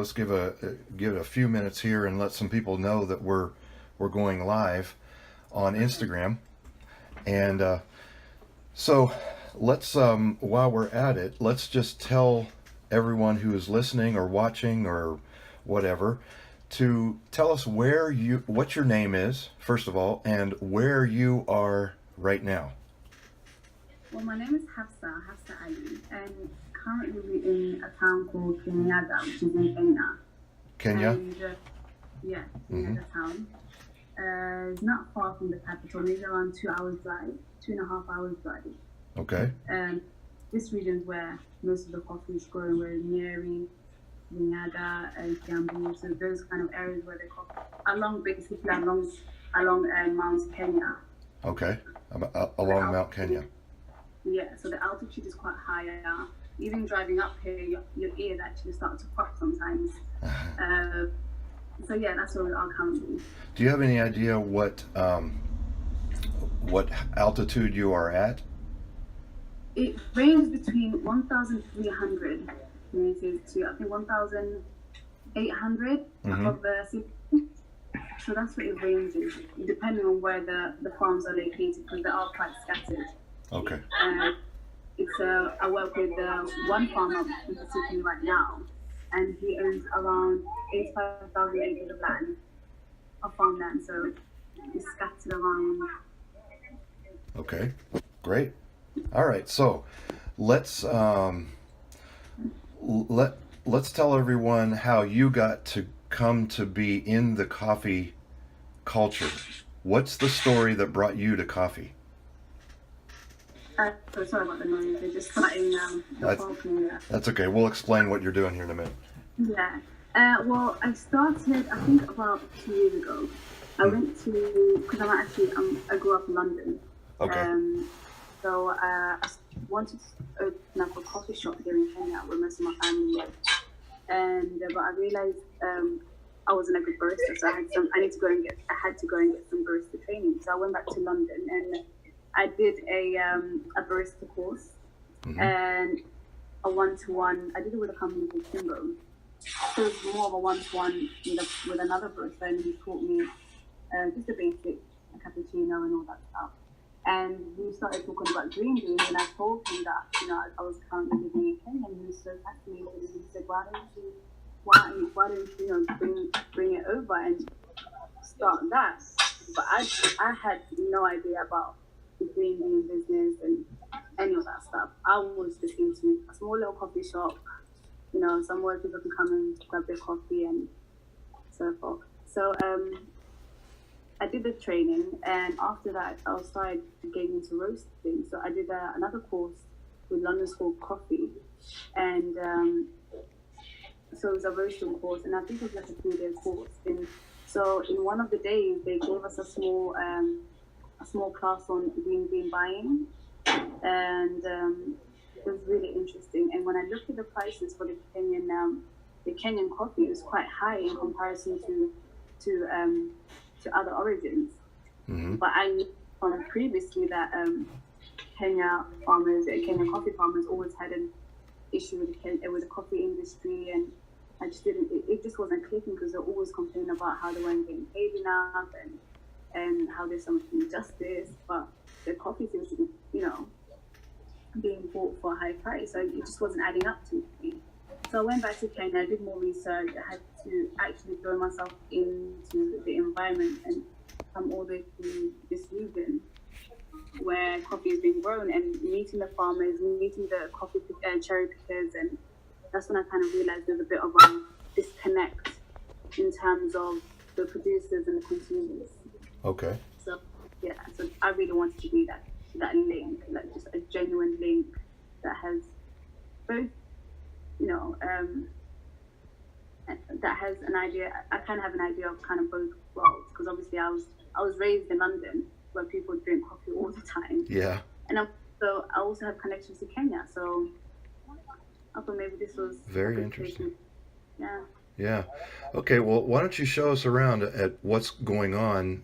let's give a few minutes here and let some people know that we're going live on Instagram. And so let's while we're at it, let's just tell everyone who is listening or watching or whatever to tell us what your name is first of all, and where you are right now. Well, my name is Hafsa Ali, and currently we're in a town called Kenyaga, which is in Kenya. Kenya? And, yeah, Kenyaga town. It's not far from the capital, maybe around 2 hours drive, 2.5 hours drive. Okay. And this region is where most of the coffee is grown, where Nyeri, Kenyaga, and Kiambu, so those kind of areas where the coffee, along Mount Kenya. Okay. Along Mount Kenya. Yeah, so the altitude is quite higher. Even driving up here, your ears actually start to pop sometimes. So yeah, that's where we are currently. Do you have any idea what altitude you are at? It ranges between 1,300 meters to I think 1,800 above the sea. So that's what it ranges, depending on where the farms are located, because they are quite scattered. Okay. I work with one farmer in particular right now, and he owns around 85,000 acres of land, of farmland. So it's scattered around. Okay, great. All right, so let's tell everyone how you got to come to be in the coffee culture. What's the story that brought you to coffee? So sorry about the noise. They're just starting the balcony there. That's okay. We'll explain what you're doing here in a minute. Yeah. Well, I started, I think, about 2 years ago. I went to, because I grew up in London. Okay. So I wanted to open up a coffee shop here in Kenya where most of my family lived. But I realized I wasn't a good barista, so I had to go and get some barista training. So I went back to London and I did a barista course and a one-to-one. I did it with a company called Kimbo. So it was more of a one-to-one with another barista, and he taught me just the basic, a cappuccino and all that stuff. And we started talking about green beans, and I told him that I was currently living in Kenya, and he was so fascinated. And he said, "Why don't you bring it over and start that?" But I had no idea about the green bean business and any of that stuff. I was just into a small little coffee shop, somewhere people can come and grab their coffee and so forth. So I did the training, and after that I started getting into roasting. So I did another course with London School of Coffee, and so it was a roasting course, and I think it was like a 3-day course. And so in one of the days they gave us a small class on green bean buying, and it was really interesting. And when I looked at the prices for the Kenyan coffee, it was quite high in comparison to other origins. But I knew from previously that Kenyan coffee farmers always had an issue with the coffee industry, and I just didn't. It just wasn't clicking, because they're always complaining about how they weren't getting paid enough and how there's some injustice. But the coffee seems to be, being bought for a high price, so it just wasn't adding up to me. So I went back to Kenya, I did more research. I had to actually throw myself into the environment and come all the way to this region where coffee is being grown, and meeting the farmers, meeting the coffee cherry pickers, and that's when I kind of realized there's a bit of a disconnect in terms of the producers and the consumers. Okay. So I really wanted to be that link, like just a genuine link that has both, that has an idea. I kind of have an idea of kind of both worlds, because obviously I was raised in London where people drink coffee all the time. Yeah. And so I also have connections to Kenya, so I thought maybe this was very interesting. Yeah. Yeah. Okay, well, why don't you show us around at what's going on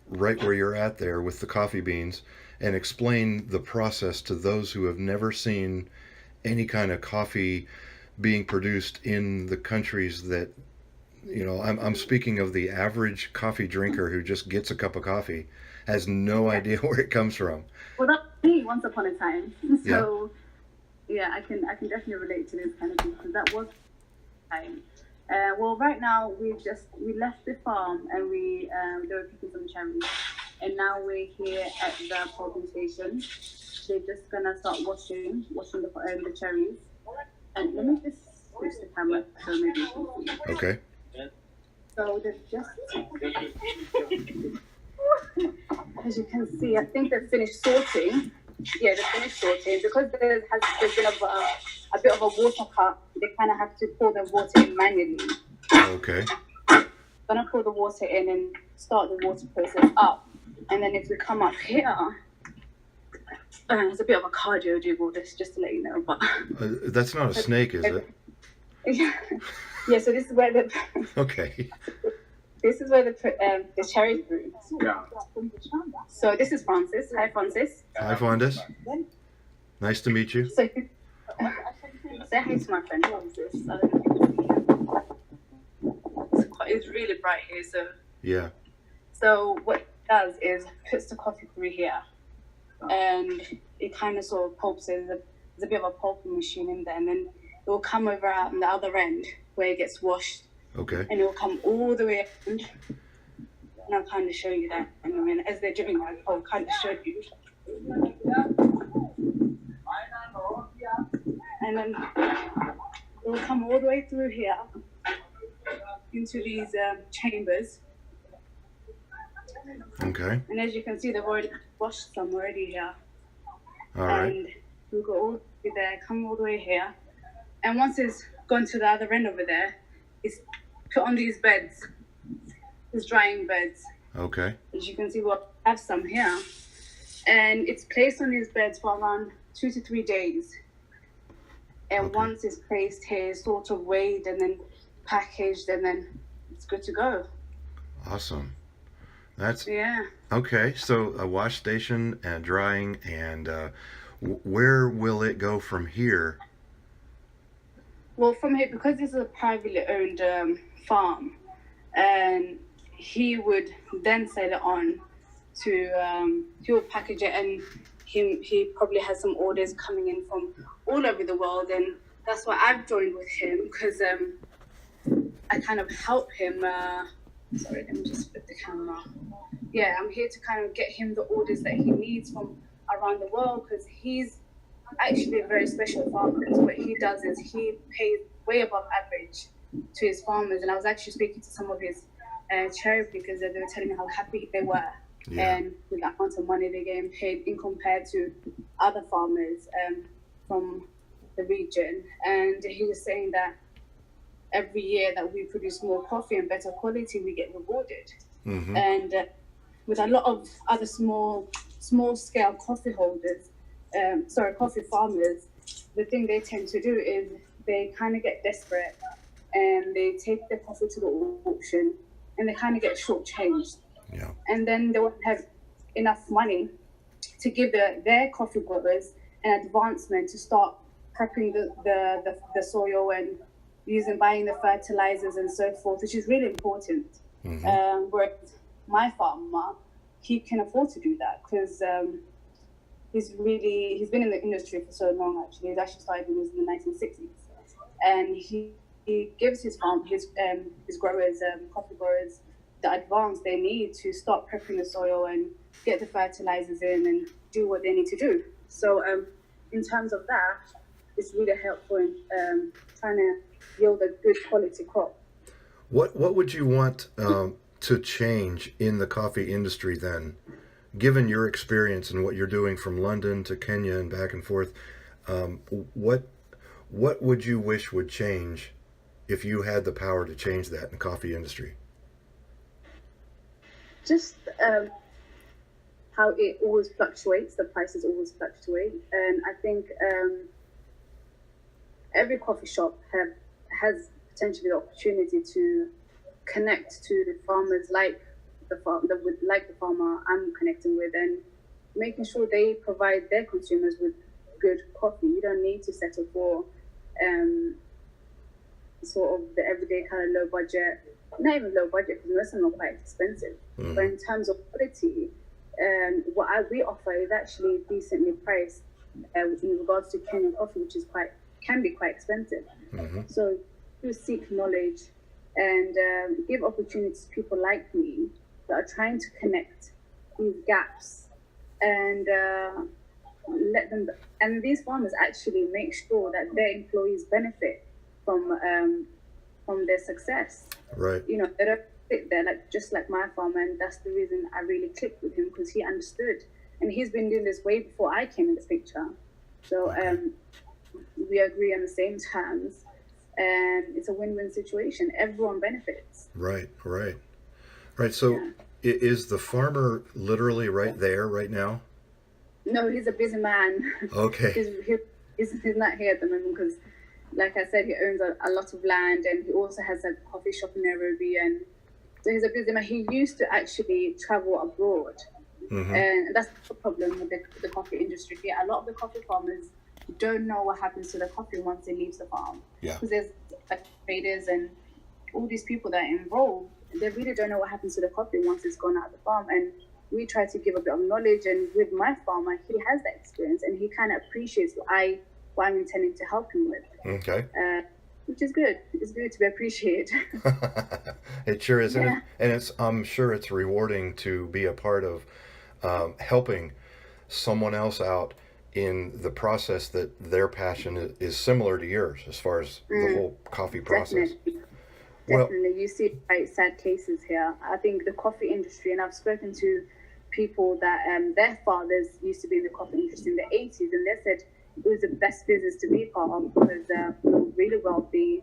right where you're at there with the coffee beans, and explain the process to those who have never seen any kind of coffee being produced in the countries that, I'm speaking of the average coffee drinker who just gets a cup of coffee, has no Yeah. idea where it comes from. Well, that's me once upon a time. Yeah. So yeah, I can definitely relate to this kind of thing because that was time. Well, right now we left the farm and they were picking some cherries, and now we're here at the pulping station. They're just gonna start washing the cherries. And let me just switch the camera so maybe you can see. Okay. So they've just, as you can see, I think they've finished sorting. Yeah, they've finished sorting because there's been a bit of a water cut. They kind of have to pour the water in manually. Okay. Gonna pour the water in and start the water process up. And then if we come up here, it's a bit of a cardio jiggle, just to let you know. But That's not a snake, is it? yeah. So this is where the Okay. this is where the cherry grew. Yeah. So this is Francis. Hi, Francis. Hi, Fondas. Nice to meet you. So say hi to my friend Francis. I don't know if you can see him. It's really bright here, so. Yeah. So what it does is puts the coffee through here, and it kind of sort of pulps it. There's a bit of a pulping machine in there, and then it will come over out on the other end where it gets washed, Okay. and it will come all the way around. And I'll kind of show you that in a minute. As they're doing that, I'll kind of show you. And then it will come all the way through here into these chambers. Okay. And as you can see, they've already washed some already here. All right. And we'll go all the way there, come all the way here. And once it's gone to the other end over there, it's put on these beds, these drying beds. Okay. As you can see, we'll have some here. And it's placed on these beds for around 2 to 3 days. And Okay. once it's placed here, it's sort of weighed and then packaged, and then it's good to go. Awesome. That's Yeah. okay. So a wash station and drying, and where will it go from here? Well, from here, because this is a privately owned farm, and he would then sell it on to, he would package it, and he probably has some orders coming in from all over the world, and that's why I've joined with him, because I kind of help him. Sorry, let me just flip the camera. Yeah, I'm here to kind of get him the orders that he needs from around the world, because he's actually a very special farmer. So what he does is he pays way above average to his farmers, and I was actually speaking to some of his cherry pickers, and they were telling me how happy they were, Yeah. and with the amount of money they're getting paid in compared to other farmers from the region. And he was saying that every year that we produce more coffee and better quality, we get rewarded. Mm-hmm. And with a lot of other small scale coffee holders, coffee farmers, the thing they tend to do is they kind of get desperate and they take their coffee to the auction and they kind of get shortchanged. Yeah. And then they won't have enough money to give their coffee growers an advancement to start prepping the soil and buying the fertilizers and so forth, which is really important. Mm-hmm. Whereas my farmer, he can afford to do that because he's been in the industry for so long. Actually, he's actually started in the 1960s, and he gives his growers, coffee growers, the advance they need to start prepping the soil and get the fertilizers in and do what they need to do. So in terms of that, it's really helpful in trying to yield a good quality crop. What would you want to change in the coffee industry then, given your experience and what you're doing from London to Kenya and back and forth? What would you wish would change if you had the power to change that in the coffee industry? Just how it always fluctuates, the prices always fluctuate, and I think every coffee shop has potentially the opportunity to connect to the farmers like the farmer I'm connecting with, and making sure they provide their consumers with good coffee. You don't need to settle for sort of the everyday kind of low budget, not even low budget because most of them are quite expensive. Mm-hmm. But in terms of quality, we offer is actually decently priced in regards to Kenyan coffee, which is can be quite expensive. Mm-hmm. So to seek knowledge and give opportunities to people like me that are trying to connect these gaps and let them. And these farmers actually make sure that their employees benefit from their success. Right. You know, they don't sit there just like my farmer, and that's the reason I really clicked with him because he understood, and he's been doing this way before I came in this picture. So we agree on the same terms, and it's a win-win situation. Everyone benefits. Right. So is the farmer literally right there right now? No, he's a busy man. Okay. he's not here at the moment because, like I said, he owns a lot of land, and he also has a coffee shop in Nairobi, and so he's a busy man. He used to actually travel abroad, Mm-hmm. and that's the problem with the coffee industry here. A lot of the coffee farmers don't know what happens to the coffee once it leaves the farm. Yeah. Because there's traders and all these people that are involved. They really don't know what happens to the coffee once it's gone out of the farm. And we try to give a bit of knowledge. And with my farmer, he has that experience, and he kind of appreciates what I'm intending to help him with. Okay. Which is good. It's good to be appreciated. It sure is, Yeah. and I'm sure it's rewarding to be a part of helping someone else out in the process that their passion is similar to yours as far as the whole coffee process. Definitely. You see quite sad cases here. I think the coffee industry, and I've spoken to people that their fathers used to be in the coffee industry in the 80s, and they said it was the best business to be part of because we were really wealthy.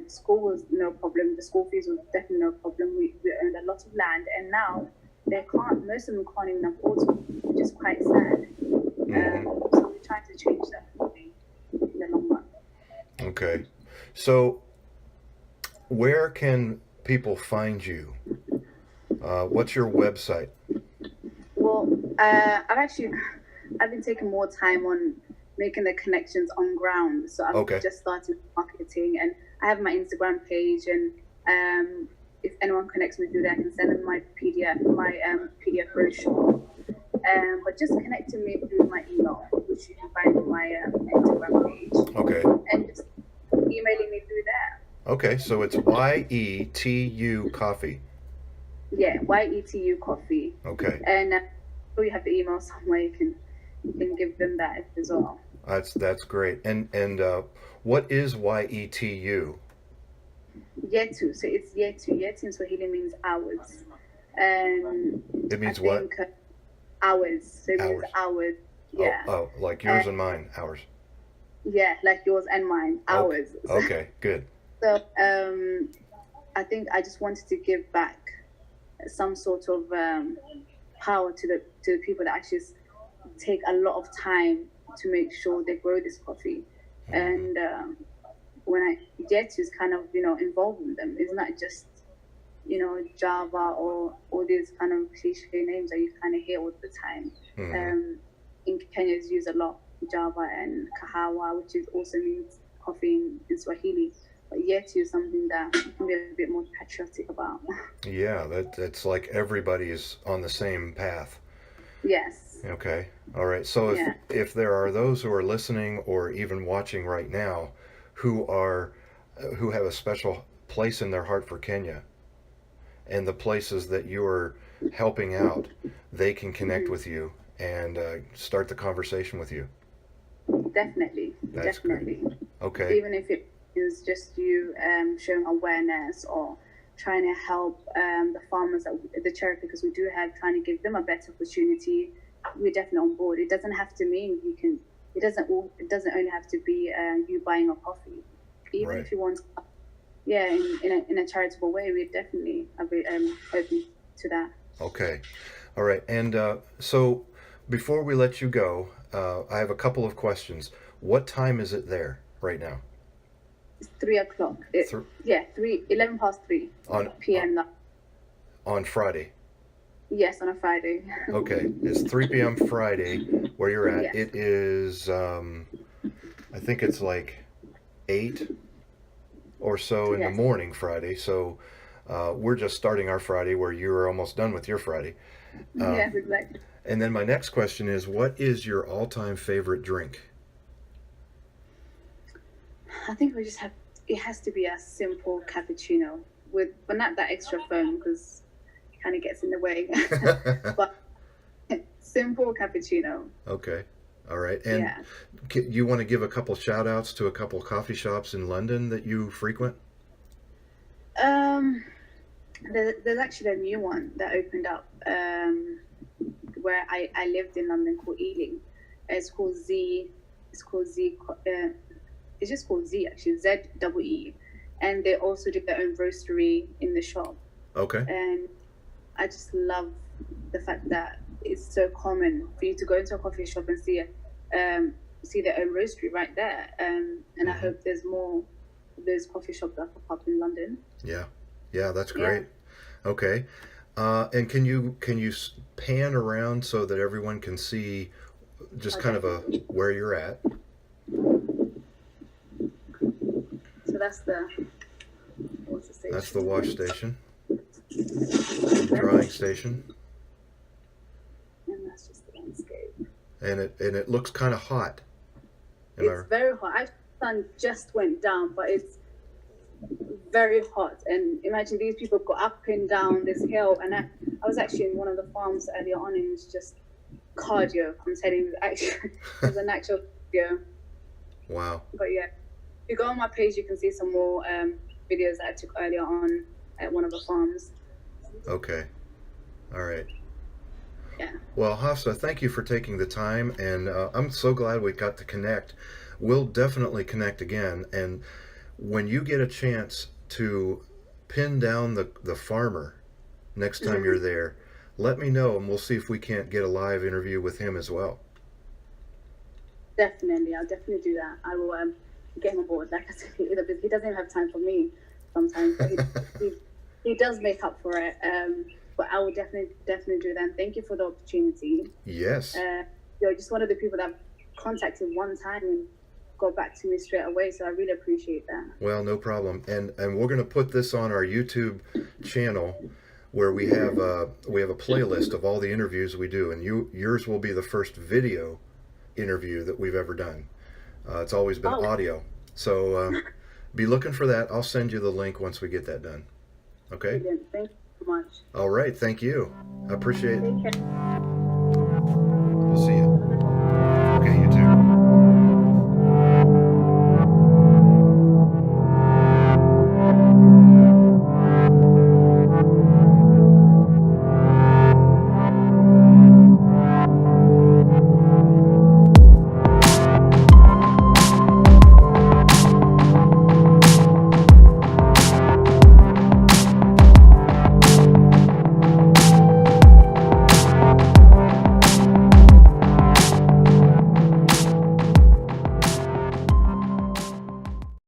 School was no problem. The school fees was definitely no problem. We owned a lot of land, and now most of them can't even afford to, which is quite sad. So we're trying to change that in the long run. Okay. So where can people find you? What's your website? Well, I've been taking more time on making the connections on ground. So I've just started marketing, and I have my Instagram page, and if anyone connects me through there, I can send them my PDF brochure. But just connecting me through my email, which you can find on my Instagram page. Okay. And just emailing me through there. Okay, so it's YETU Coffee. Yeah, YETU Coffee. Okay. And you have the email somewhere. You can give them that as well. That's great. And what is YETU? Yetu. So it's Yetu. Yetu in Swahili means hours. It means what? Hours. So it means hours. Yeah. Oh, like yours and mine. Hours. Yeah, like yours and mine. Hours. Okay, good. So I think I just wanted to give back some sort of power to the people that actually take a lot of time to make sure they grow this coffee. And when Yetu is kind of involved in them, it's not just Java or all these kind of cliche names that you kind of hear all the time. In Kenya, it's used a lot, Java and Kahawa, which also means coffee in Swahili. But Yetu is something that you can be a bit more patriotic about. Yeah, that's like everybody's on the same path. Yes. Okay. All right. So if there are those who are listening or even watching right now who have a special place in their heart for Kenya and the places that you're helping out, they can connect with you and start the conversation with you. Definitely. That's definitely. Great. Okay. Even if it is just you showing awareness or trying to help the farmers at the charity, because we do have trying to give them a better opportunity. We're definitely on board. It doesn't have to mean you can. It doesn't only have to be you buying a coffee. Even if you want, in a charitable way, we're definitely open to that. Okay, all right. And so before we let you go, I have a couple of questions. What time is it there right now? It's 3 o'clock. 11 past 3 p.m. On Friday. Yes, on a Friday. Okay, it's 3 p.m. Friday where you're at. Yes. It is, I think it's like 8 or so in the Yes. morning Friday. So we're just starting our Friday where you're almost done with your Friday. Yes, exactly. And then my next question is, what is your all-time favorite drink? I think we just have. It has to be a simple cappuccino with, but not that extra foam because it kind of gets in the way. But simple cappuccino. Okay. All right. And Yeah. you want to give a couple shout outs to a couple coffee shops in London that you frequent? Um, there's actually a new one that opened up where I lived in London called Ealing. It's called Z. It's called Z. It's just called Z actually. ZEE. And they also do their own roastery in the shop. Okay. And I just love the fact that it's so common for you to go into a coffee shop and see their own roastery right there. And I hope there's more of those coffee shops that pop up in London. Yeah. Yeah, that's great. Okay. And can you pan around so that everyone can see just kind of where you're at? So that's what's the station? That's the wash station, drying station, And that's just the landscape. and it looks kind of hot. It's very hot. Actually, the sun just went down, but it's very hot. And imagine these people go up and down this hill. And I was actually in one of the farms earlier on, and it's just cardio. I'm telling you, actually, it's an actual cardio. Wow. But yeah, if you go on my page, you can see some more videos that I took earlier on at one of the farms. Okay. All right. Yeah. Well, Hafsa, thank you for taking the time, and I'm so glad we got to connect. We'll definitely connect again, and when you get a chance to pin down the farmer next time you're there, let me know, and we'll see if we can't get a live interview with him as well. Definitely, I'll definitely do that. I will get him on board. Like I said, he doesn't even have time for me sometimes, but he does make up for it. But I will definitely do that. And thank you for the opportunity. Yes. You're just one of the people that I've contacted one time and got back to me straight away. So I really appreciate that. Well, no problem. And we're going to put this on our YouTube channel where we have a playlist of all the interviews we do, and yours will be the first video interview that we've ever done. It's always been audio. So be looking for that. I'll send you the link once we get that done. Okay? Brilliant. Thank you so much. All right. Thank you. I appreciate it. Take care.